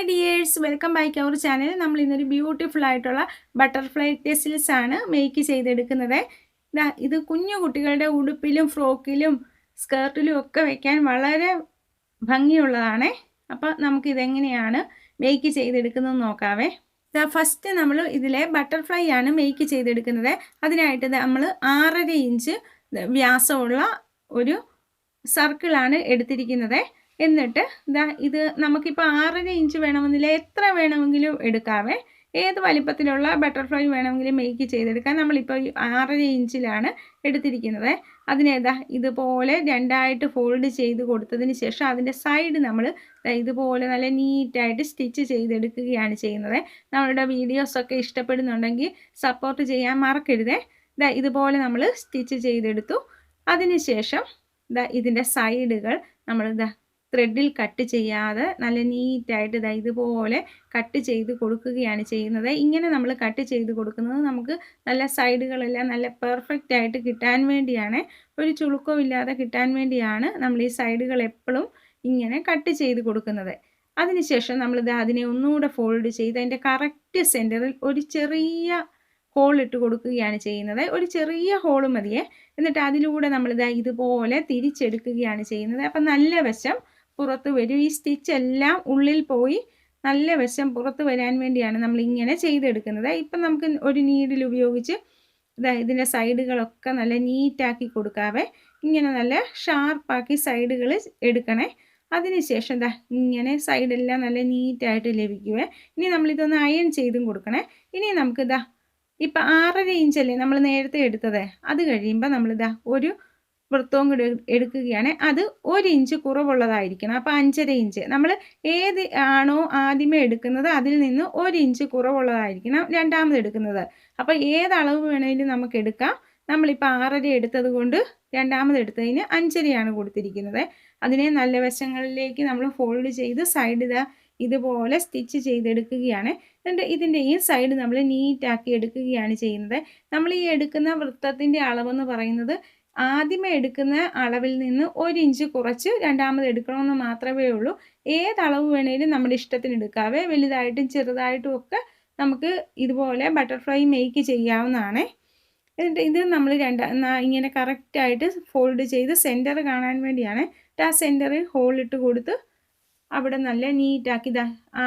Hi dears, welcome back our channel. നമ്മൾ ഇന്നൊരു beautiful ആയിട്ടുള്ള ബട്ടർഫ്ലൈ ടെസിൽസ് ആണ് മേക്ക് ചെയ്തെടുക്കുന്നത്. ഇത് കുഞ്ഞു കുട്ടികളുടെ ഉടുപ്പിലും ഫ്രോക്കിലും സ്കേർട്ടിലും ഒക്കെ വയ്ക്കാൻ വളരെ ഭംഗിയുള്ളതാണ്. അപ്പോൾ നമുക്കിതെങ്ങനെയാണ് മേക്ക് ചെയ്തെടുക്കുന്നത് നോക്കാവേ. ഫസ്റ്റ് നമ്മൾ ഇതിലെ ബട്ടർഫ്ലൈ ആണ് മേക്ക് ചെയ്തെടുക്കുന്നത്. അതിനായിട്ട് നമ്മൾ 6.5 ഇഞ്ച് വ്യാസമുള്ള ഒരു സർക്കിളാണ് എടുത്തിരിക്കുന്നത്. എന്നിട്ട് ഇത് നമുക്കിപ്പോൾ 6.5 ഇഞ്ച് വേണമെന്നില്ല, എത്ര വേണമെങ്കിലും എടുക്കാവേ. ഏത് വലിപ്പത്തിലുള്ള ബട്ടർഫ്ലൈ വേണമെങ്കിലും മേക്ക് ചെയ്തെടുക്കാം. നമ്മളിപ്പോൾ 6.5 ഇഞ്ചിലാണ് എടുത്തിരിക്കുന്നത്. അതിനേതാ ഇതുപോലെ രണ്ടായിട്ട് ഫോൾഡ് ചെയ്ത് കൊടുത്തതിന് ശേഷം അതിൻ്റെ സൈഡ് നമ്മൾ ഇതുപോലെ നല്ല നീറ്റായിട്ട് സ്റ്റിച്ച് ചെയ്തെടുക്കുകയാണ് ചെയ്യുന്നത്. നമ്മളുടെ വീഡിയോസൊക്കെ ഇഷ്ടപ്പെടുന്നുണ്ടെങ്കിൽ സപ്പോർട്ട് ചെയ്യാൻ മറക്കരുതേ. ഇതുപോലെ നമ്മൾ സ്റ്റിച്ച് ചെയ്തെടുത്തു. അതിനുശേഷം ഇതിൻ്റെ സൈഡുകൾ നമ്മൾ ത്രെഡിൽ കട്ട് ചെയ്യാതെ നല്ല നീറ്റായിട്ട് ഇതുപോലെ കട്ട് ചെയ്ത് കൊടുക്കുകയാണ് ചെയ്യുന്നത്. ഇങ്ങനെ നമ്മൾ കട്ട് ചെയ്ത് കൊടുക്കുന്നത് നമുക്ക് നല്ല സൈഡുകളെല്ലാം നല്ല പെർഫെക്റ്റ് ആയിട്ട് കിട്ടാൻ വേണ്ടിയാണ്, ഒരു ചുളുക്കവും ഇല്ലാതെ കിട്ടാൻ വേണ്ടിയാണ് നമ്മൾ ഈ സൈഡുകൾ എപ്പോഴും ഇങ്ങനെ കട്ട് ചെയ്ത് കൊടുക്കുന്നത്. അതിനുശേഷം നമ്മൾ അതിനെ ഒന്നുകൂടെ ഫോൾഡ് ചെയ്ത് അതിൻ്റെ കറക്റ്റ് സെൻറ്ററിൽ ഒരു ചെറിയ ഹോൾ ഇട്ട് കൊടുക്കുകയാണ് ചെയ്യുന്നത്. ഒരു ചെറിയ ഹോൾ മതിയേ. എന്നിട്ട് അതിലൂടെ നമ്മൾ ഇതുപോലെ തിരിച്ചെടുക്കുകയാണ് ചെയ്യുന്നത്. അപ്പം നല്ല വശം പുറത്ത് വരും. ഈ സ്റ്റിച്ച് എല്ലാം ഉള്ളിൽ പോയി നല്ല വശം പുറത്ത് വരാൻ വേണ്ടിയാണ് നമ്മൾ ഇങ്ങനെ ചെയ്തെടുക്കുന്നത്. ഇപ്പം നമുക്ക് ഒരു നീഡിൽ ഉപയോഗിച്ച് ഇതിൻ്റെ സൈഡുകളൊക്കെ നല്ല നീറ്റാക്കി കൊടുക്കാവേ. ഇങ്ങനെ നല്ല ഷാർപ്പാക്കി സൈഡുകൾ എടുക്കണേ. അതിനുശേഷം ഇങ്ങനെ സൈഡെല്ലാം നല്ല നീറ്റായിട്ട് ലഭിക്കുവേ. ഇനി നമ്മളിതൊന്ന് അയൺ ചെയ്തും കൊടുക്കണേ. ഇനി നമുക്ക് ഇപ്പം 6.5 ഇഞ്ചല്ലേ നമ്മൾ നേരത്തെ എടുത്തത്. അത് കഴിയുമ്പോൾ നമ്മൾ ഒരു വൃത്തവും കൂടി എടുക്കുകയാണ്. അത് 1 ഇഞ്ച് കുറവുള്ളതായിരിക്കണം. അപ്പോൾ 5.5 ഇഞ്ച് നമ്മൾ ഏത് ആണോ ആദ്യമേ എടുക്കുന്നത് അതിൽ നിന്ന് 1 ഇഞ്ച് കുറവുള്ളതായിരിക്കണം രണ്ടാമത് എടുക്കുന്നത്. അപ്പോൾ ഏത് അളവ് വേണമെങ്കിലും നമുക്ക് എടുക്കാം. നമ്മളിപ്പോൾ 6.5 എടുത്തത് കൊണ്ട് രണ്ടാമത് എടുത്തതിന് 5.5 കൊടുത്തിരിക്കുന്നത്. അതിനെ നല്ല വശങ്ങളിലേക്ക് നമ്മൾ ഫോൾഡ് ചെയ്ത് സൈഡ് ഇതുപോലെ സ്റ്റിച്ച് ചെയ്തെടുക്കുകയാണ്. എന്നിട്ട് ഇതിൻ്റെ ഈ സൈഡ് നമ്മൾ നീറ്റാക്കി എടുക്കുകയാണ് ചെയ്യുന്നത്. നമ്മൾ ഈ എടുക്കുന്ന വൃത്തത്തിൻ്റെ അളവെന്ന് പറയുന്നത് ആദ്യമേ എടുക്കുന്ന അളവിൽ നിന്ന് 1 ഇഞ്ച് കുറച്ച് രണ്ടാമത് എടുക്കണമെന്ന് മാത്രമേ ഉള്ളൂ. ഏതളവ് വേണേലും നമ്മുടെ ഇഷ്ടത്തിന് എടുക്കാവേ. വലുതായിട്ടും ചെറുതായിട്ടും ഒക്കെ നമുക്ക് ഇതുപോലെ ബട്ടർഫ്ലൈ മേക്ക് ചെയ്യാവുന്നതാണ്. എന്നിട്ട് ഇത് നമ്മൾ ഇങ്ങനെ കറക്റ്റായിട്ട് ഫോൾഡ് ചെയ്ത് സെൻറ്റർ കാണാൻ വേണ്ടിയാണ്. ആ സെൻറ്ററിൽ ഹോളിട്ട് കൊടുത്ത് അവിടെ നല്ല നീറ്റാക്കി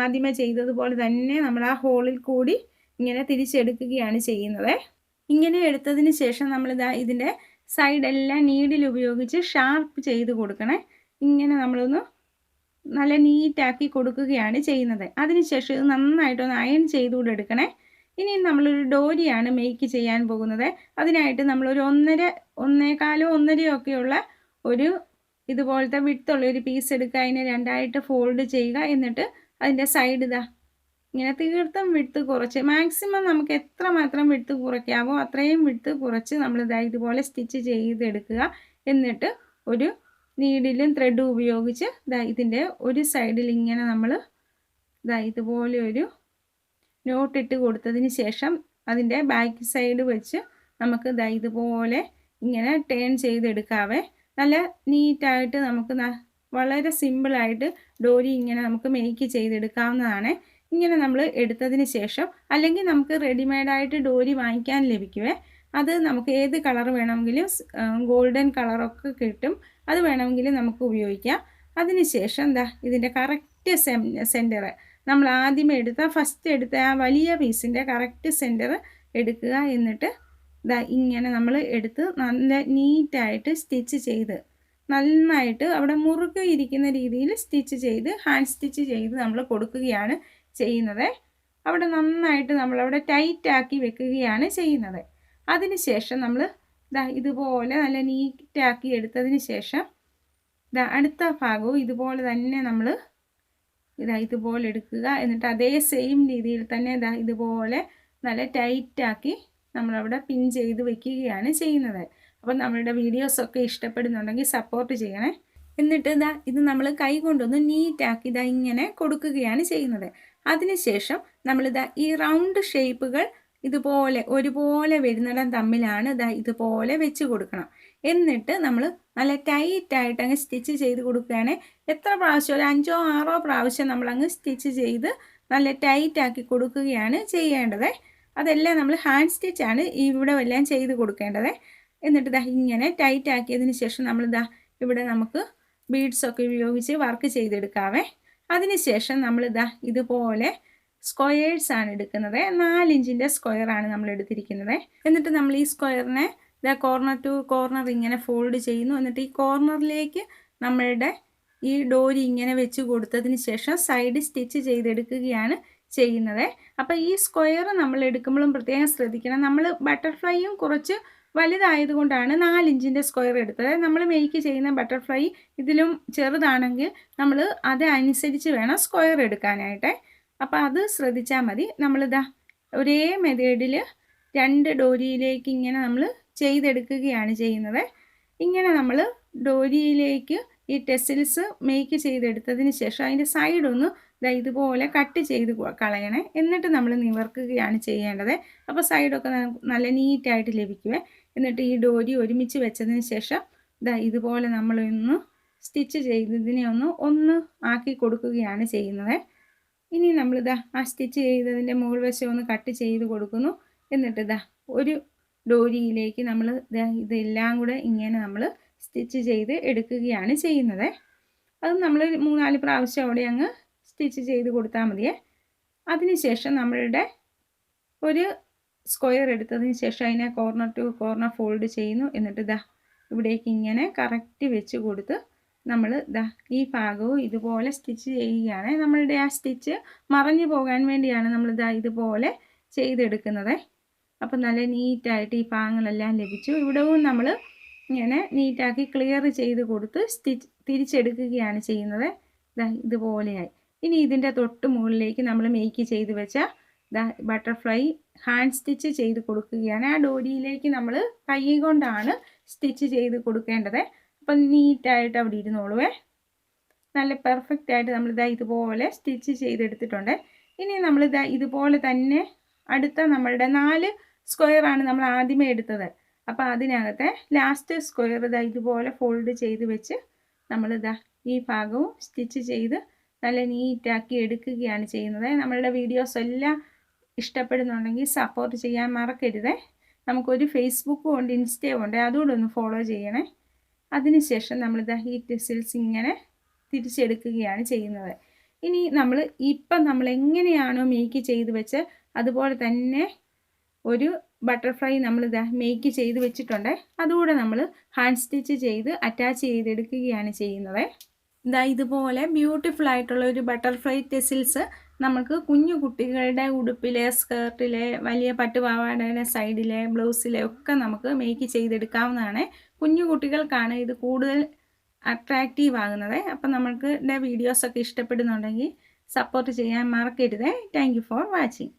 ആദ്യമേ ചെയ്തതുപോലെ തന്നെ നമ്മൾ ആ ഹോളിൽ കൂടി ഇങ്ങനെ തിരിച്ചെടുക്കുകയാണ് ചെയ്യുന്നത്. ഇങ്ങനെ എടുത്തതിന് ശേഷം നമ്മൾ ഇതിൻ്റെ സൈഡെല്ലാം നീഡിൽ ഉപയോഗിച്ച് ഷാർപ്പ് ചെയ്ത് കൊടുക്കണേ. ഇങ്ങനെ നമ്മളൊന്ന് നല്ല നീറ്റാക്കി കൊടുക്കുകയാണ് ചെയ്യുന്നത്. അതിനുശേഷം ഇത് നന്നായിട്ടൊന്ന് അയൺ ചെയ്തുകൂടെ എടുക്കണേ. ഇനി നമ്മളൊരു ഡോരിയാണ് മേക്ക് ചെയ്യാൻ പോകുന്നത്. അതിനായിട്ട് നമ്മളൊരു 1.5, 1.25 ഒക്കെയുള്ള ഒരു ഇതുപോലത്തെ വിട്ടുള്ള ഒരു പീസ് എടുക്കുക. അതിനെ രണ്ടായിട്ട് ഫോൾഡ് ചെയ്യുക. എന്നിട്ട് അതിൻ്റെ സൈഡ് ഇങ്ങനെ തീർത്തും വിട്ട് കുറച്ച് മാക്സിമം നമുക്ക് എത്രമാത്രം വിട്ട് കുറയ്ക്കാവോ അത്രയും വിട്ട് കുറച്ച് നമ്മൾ ഇതുപോലെ സ്റ്റിച്ച് ചെയ്തെടുക്കുക. എന്നിട്ട് ഒരു നീഡിലും ത്രെഡും ഉപയോഗിച്ച് ഇതിൻ്റെ ഒരു സൈഡിൽ ഇങ്ങനെ നമ്മൾ ഇതുപോലെ ഒരു നോട്ടിട്ട് കൊടുത്തതിന് ശേഷം അതിൻ്റെ ബാക്ക് സൈഡ് വെച്ച് നമുക്ക് ഇതുപോലെ ഇങ്ങനെ ടേൺ ചെയ്തെടുക്കാവേ. നല്ല നീറ്റായിട്ട് നമുക്ക് വളരെ സിമ്പിളായിട്ട് ഡോരി ഇങ്ങനെ നമുക്ക് മേക്ക് ചെയ്തെടുക്കാവുന്നതാണ്. ഇങ്ങനെ നമ്മൾ എടുത്തതിന് ശേഷം അല്ലെങ്കിൽ നമുക്ക് റെഡിമെയ്ഡായിട്ട് ഡോരി വാങ്ങിക്കാൻ ലഭിക്കുവേ. അത് നമുക്ക് ഏത് കളർ വേണമെങ്കിലും ഗോൾഡൻ കളറൊക്കെ കിട്ടും. അത് വേണമെങ്കിലും നമുക്ക് ഉപയോഗിക്കാം. അതിനുശേഷം ഇതിൻ്റെ കറക്റ്റ് സെൻറ്റർ നമ്മൾ ആദ്യമേ ഫസ്റ്റ് എടുത്ത ആ വലിയ പീസിൻ്റെ കറക്റ്റ് സെൻറ്റർ എടുക്കുക. എന്നിട്ട് ഇങ്ങനെ നമ്മൾ എടുത്ത് നല്ല നീറ്റായിട്ട് സ്റ്റിച്ച് ചെയ്ത് നന്നായിട്ട് അവിടെ മുറുകെ ഇരിക്കുന്ന രീതിയിൽ സ്റ്റിച്ച് ചെയ്ത് ഹാൻഡ് സ്റ്റിച്ച് ചെയ്ത് നമ്മൾ കൊടുക്കുകയാണ് ചെയ്യുന്നത്. അവിടെ നന്നായിട്ട് നമ്മളവിടെ ടൈറ്റാക്കി വെക്കുകയാണ് ചെയ്യുന്നത്. അതിനുശേഷം നമ്മൾ ഇതുപോലെ നല്ല നീറ്റാക്കി എടുത്തതിന് ശേഷം അടുത്ത ഭാഗവും ഇതുപോലെ തന്നെ നമ്മൾ ഇതുപോലെ എടുക്കുക. എന്നിട്ട് അതേ സെയിം രീതിയിൽ തന്നെ ഇതുപോലെ നല്ല ടൈറ്റാക്കി നമ്മളവിടെ പിൻ ചെയ്ത് വെക്കുകയാണ് ചെയ്യുന്നത്. അപ്പം നമ്മളുടെ വീഡിയോസൊക്കെ ഇഷ്ടപ്പെടുന്നുണ്ടെങ്കിൽ സപ്പോർട്ട് ചെയ്യണേ. എന്നിട്ട് ഇത് നമ്മൾ കൈ കൊണ്ടൊന്ന് നീറ്റാക്കി ഇങ്ങനെ കൊടുക്കുകയാണ് ചെയ്യുന്നത്. അതിനുശേഷം നമ്മൾ ഈ റൗണ്ട് ഷേപ്പുകൾ ഇതുപോലെ ഒരുപോലെ വരുന്നിടം തമ്മിലാണ് ഇതുപോലെ വെച്ച് കൊടുക്കണം. എന്നിട്ട് നമ്മൾ നല്ല ടൈറ്റായിട്ട് അങ്ങ് സ്റ്റിച്ച് ചെയ്ത് കൊടുക്കുകയാണ്. എത്ര പ്രാവശ്യം, ഒരു 5ഓ 6ഓ പ്രാവശ്യം നമ്മളങ്ങ് സ്റ്റിച്ച് ചെയ്ത് നല്ല ടൈറ്റാക്കി കൊടുക്കുകയാണ് ചെയ്യേണ്ടത്. അതെല്ലാം നമ്മൾ ഹാൻഡ് സ്റ്റിച്ചാണ് ഇവിടെ എല്ലാം ചെയ്ത് കൊടുക്കേണ്ടത്. എന്നിട്ട് ഇങ്ങനെ ടൈറ്റ് ആക്കിയതിന് ശേഷം നമ്മൾ ഇവിടെ നമുക്ക് ബീഡ്സൊക്കെ ഉപയോഗിച്ച് വർക്ക് ചെയ്തെടുക്കാവേ. അതിനുശേഷം നമ്മൾ ഇതുപോലെ സ്ക്വയേഴ്സാണ് എടുക്കുന്നത്. 4 ഇഞ്ചിൻ്റെ സ്ക്വയറാണ് നമ്മൾ എടുത്തിരിക്കുന്നത്. എന്നിട്ട് നമ്മൾ ഈ സ്ക്വയറിനെ കോർണർ ടു കോർണർ ഇങ്ങനെ ഫോൾഡ് ചെയ്യുന്നു. എന്നിട്ട് ഈ കോർണറിലേക്ക് നമ്മളുടെ ഈ ഡോരി ഇങ്ങനെ വെച്ച് കൊടുത്തതിന് ശേഷം സൈഡ് സ്റ്റിച്ച് ചെയ്തെടുക്കുകയാണ് ചെയ്യുന്നത്. അപ്പോൾ ഈ സ്ക്വയർ നമ്മൾ എടുക്കുമ്പോഴും പ്രത്യേകം ശ്രദ്ധിക്കണം. നമ്മൾ ബട്ടർഫ്ലൈയും കുറച്ച് വലുതായതുകൊണ്ടാണ് 4 ഇഞ്ചിൻ്റെ സ്ക്വയർ എടുത്തത്. നമ്മൾ മേക്ക് ചെയ്യുന്ന ബട്ടർഫ്ലൈ ഇതിലും ചെറുതാണെങ്കിൽ നമ്മൾ അതനുസരിച്ച് വേണം സ്ക്വയർ എടുക്കാനായിട്ട്. അപ്പോൾ അത് ശ്രദ്ധിച്ചാൽ മതി. ഒരേ മെത്തേഡിൽ 2 ഡോരിയിലേക്ക് ഇങ്ങനെ നമ്മൾ ചെയ്തെടുക്കുകയാണ് ചെയ്യുന്നത്. ഇങ്ങനെ നമ്മൾ ഡോരിയിലേക്ക് ഈ ടെസിൽസ് മേക്ക് ചെയ്തെടുത്തതിന് ശേഷം അതിൻ്റെ സൈഡൊന്ന് ഇതുപോലെ കട്ട് ചെയ്ത് കളയണേ. എന്നിട്ട് നമ്മൾ നിവർക്കുകയാണ് ചെയ്യേണ്ടത്. അപ്പോൾ സൈഡൊക്കെ നല്ല നീറ്റായിട്ട് ലഭിക്കുവേ. എന്നിട്ട് ഈ ഡോരി ഒരുമിച്ച് വെച്ചതിന് ശേഷം ഇതുപോലെ നമ്മളൊന്ന് സ്റ്റിച്ച് ചെയ്തതിനെ ഒന്ന് ആക്കി കൊടുക്കുകയാണ് ചെയ്യുന്നത്. ഇനി നമ്മൾ ആ സ്റ്റിച്ച് ചെയ്തതിൻ്റെ മുകൾ വശം ഒന്ന് കട്ട് ചെയ്ത് കൊടുക്കുന്നു. എന്നിട്ട് ഒരു ഡോരിയിലേക്ക് നമ്മൾ ഇതെല്ലാം കൂടെ ഇങ്ങനെ നമ്മൾ സ്റ്റിച്ച് ചെയ്ത് എടുക്കുകയാണ് ചെയ്യുന്നത്. അത് നമ്മൾ 3-4 പ്രാവശ്യം അവിടെ അങ്ങ് സ്റ്റിച്ച് ചെയ്ത് കൊടുത്താൽ മതിയേ. അതിനുശേഷം നമ്മളുടെ ഒരു സ്ക്വയർ എടുത്തതിന് ശേഷം അതിനെ കോർണർ ടു കോർണർ ഫോൾഡ് ചെയ്യുന്നു. എന്നിട്ട് ഇവിടേക്ക് ഇങ്ങനെ കറക്റ്റ് വെച്ച് കൊടുത്ത് നമ്മൾ ഈ ഭാഗവും ഇതുപോലെ സ്റ്റിച്ച് ചെയ്യുകയാണ്. നമ്മളുടെ ആ സ്റ്റിച്ച് മറഞ്ഞു പോകാൻ വേണ്ടിയാണ് നമ്മൾ ഇതുപോലെ ചെയ്തെടുക്കുന്നത്. അപ്പം നല്ല നീറ്റായിട്ട് ഈ ഭാഗങ്ങളെല്ലാം ലഭിച്ചു. ഇവിടവും നമ്മൾ ഇങ്ങനെ നീറ്റാക്കി ക്ലിയർ ചെയ്ത് കൊടുത്ത് സ്റ്റിച്ച് തിരിച്ചെടുക്കുകയാണ് ചെയ്യുന്നത്. ഇതുപോലെയായി. ഇനി ഇതിൻ്റെ തൊട്ട് മുകളിലേക്ക് നമ്മൾ മേക്ക് ചെയ്ത് വെച്ച ബട്ടർഫ്ലൈ ഹാൻഡ് സ്റ്റിച്ച് ചെയ്ത് കൊടുക്കുകയാണ്. ആ ഡോരിയിലേക്ക് നമ്മൾ കൈ കൊണ്ടാണ് സ്റ്റിച്ച് ചെയ്ത് കൊടുക്കേണ്ടത്. അപ്പം നീറ്റായിട്ട് അവിടെ ഇരുന്നോളുവേ. നല്ല പെർഫെക്റ്റ് ആയിട്ട് നമ്മൾ ഇതുപോലെ സ്റ്റിച്ച് ചെയ്തെടുത്തിട്ടുണ്ട്. ഇനി നമ്മൾ ഇതുപോലെ തന്നെ അടുത്ത നമ്മളുടെ 4 സ്ക്വയറാണ് നമ്മൾ ആദ്യമേ എടുത്തത്. അപ്പോൾ അതിനകത്തെ ലാസ്റ്റ് സ്ക്വയർ ഇതുപോലെ ഫോൾഡ് ചെയ്ത് വെച്ച് നമ്മൾ ഈ ഭാഗവും സ്റ്റിച്ച് ചെയ്ത് നല്ല നീറ്റാക്കി എടുക്കുകയാണ് ചെയ്യുന്നത്. നമ്മളുടെ വീഡിയോസ് എല്ലാം ഇഷ്ടപ്പെടുന്നുണ്ടെങ്കിൽ സപ്പോർട്ട് ചെയ്യാൻ മറക്കരുത്. നമുക്കൊരു ഫേസ്ബുക്കും ഉണ്ട്, ഇൻസ്റ്റയും ഉണ്ട്, അതുകൂടെ ഒന്ന് ഫോളോ ചെയ്യണേ. അതിനുശേഷം നമ്മൾ ഈ ടെസിൽസ് ഇങ്ങനെ തിരിച്ചെടുക്കുകയാണ് ചെയ്യുന്നത്. ഇനി നമ്മൾ എങ്ങനെയാണോ മേക്ക് ചെയ്ത് വെച്ച് അതുപോലെ തന്നെ ഒരു ബട്ടർഫ്ലൈ നമ്മൾ മേക്ക് ചെയ്ത് വെച്ചിട്ടുണ്ട്. അതുകൂടെ നമ്മൾ ഹാൻഡ് സ്റ്റിച്ച് ചെയ്ത് അറ്റാച്ച് ചെയ്തെടുക്കുകയാണ് ചെയ്യുന്നത്. ഇതുപോലെ ബ്യൂട്ടിഫുൾ ആയിട്ടുള്ള ഒരു ബട്ടർഫ്ലൈ ടെസിൽസ് നമുക്ക് കുഞ്ഞു കുട്ടികളുടെ ഉടുപ്പിലെ, സ്കേർട്ടിലെ, വലിയ പട്ടുപാവാടയുടെ സൈഡിലെ, ബ്ലൗസിലെ ഒക്കെ നമുക്ക് മേക്ക് ചെയ്തെടുക്കാവുന്നതാണ്. കുഞ്ഞു കുട്ടികൾക്കാണ് ഇത് കൂടുതൽ അട്രാക്റ്റീവ് ആകുന്നത്. അപ്പം നമുക്ക് വീഡിയോസൊക്കെ ഇഷ്ടപ്പെടുന്നുണ്ടെങ്കിൽ സപ്പോർട്ട് ചെയ്യാൻ മറക്കരുത്. Thank you for watching.